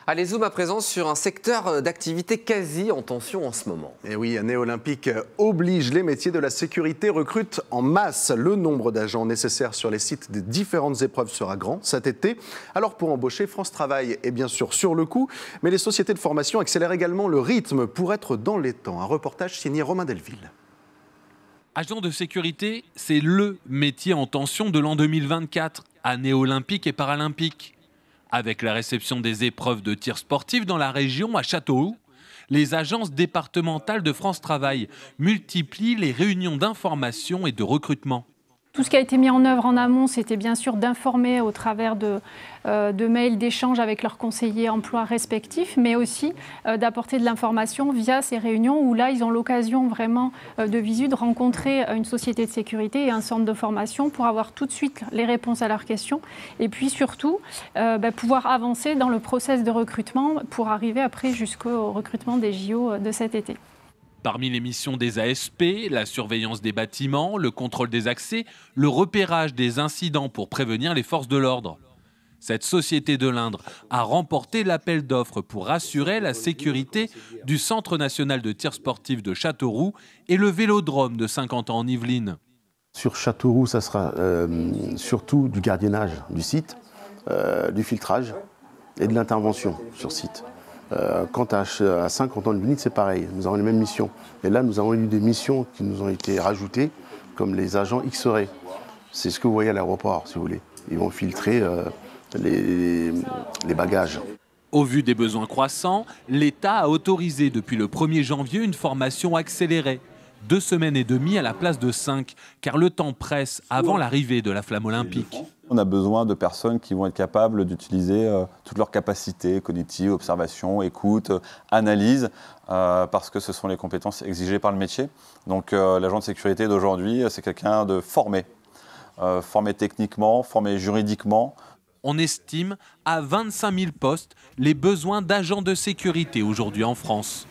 Allez, zoom à présent sur un secteur d'activité quasi en tension en ce moment. Et oui, Année Olympique oblige, les métiers de la sécurité recrutent en masse. Le nombre d'agents nécessaires sur les sites des différentes épreuves sera grand cet été. Alors pour embaucher, France Travail est bien sûr sur le coup, mais les sociétés de formation accélèrent également le rythme pour être dans les temps. Un reportage signé Romain Delville. Agent de sécurité, c'est le métier en tension de l'an 2024, année olympique et paralympique. Avec la réception des épreuves de tir sportif dans la région à Châteauroux, les agences départementales de France Travail multiplient les réunions d'information et de recrutement. Tout ce qui a été mis en œuvre en amont, c'était bien sûr d'informer au travers de mails d'échange avec leurs conseillers emploi respectifs, mais aussi d'apporter de l'information via ces réunions où là, ils ont l'occasion vraiment de visu de rencontrer une société de sécurité et un centre de formation pour avoir tout de suite les réponses à leurs questions et puis surtout pouvoir avancer dans le process de recrutement pour arriver après jusqu'au recrutement des JO de cet été. Parmi les missions des ASP, la surveillance des bâtiments, le contrôle des accès, le repérage des incidents pour prévenir les forces de l'ordre. Cette société de l'Indre a remporté l'appel d'offres pour assurer la sécurité du Centre national de tir sportif de Châteauroux et le vélodrome de Saint-Quentin en Yvelines. Sur Châteauroux, ça sera surtout du gardiennage du site, du filtrage et de l'intervention sur site. Quant à Saint-Quentin-en-Yvelines, c'est pareil, nous avons les mêmes missions. Et là, nous avons eu des missions qui nous ont été rajoutées, comme les agents X-ray. C'est ce que vous voyez à l'aéroport, si vous voulez. Ils vont filtrer les bagages. Au vu des besoins croissants, l'État a autorisé depuis le 1er janvier une formation accélérée. 2 semaines et demie à la place de 5, car le temps presse avant l'arrivée de la flamme olympique. On a besoin de personnes qui vont être capables d'utiliser toutes leurs capacités cognitives, observation, écoute, analyse, parce que ce sont les compétences exigées par le métier. Donc l'agent de sécurité d'aujourd'hui, c'est quelqu'un de formé techniquement, formé juridiquement. On estime à 25 000 postes les besoins d'agents de sécurité aujourd'hui en France.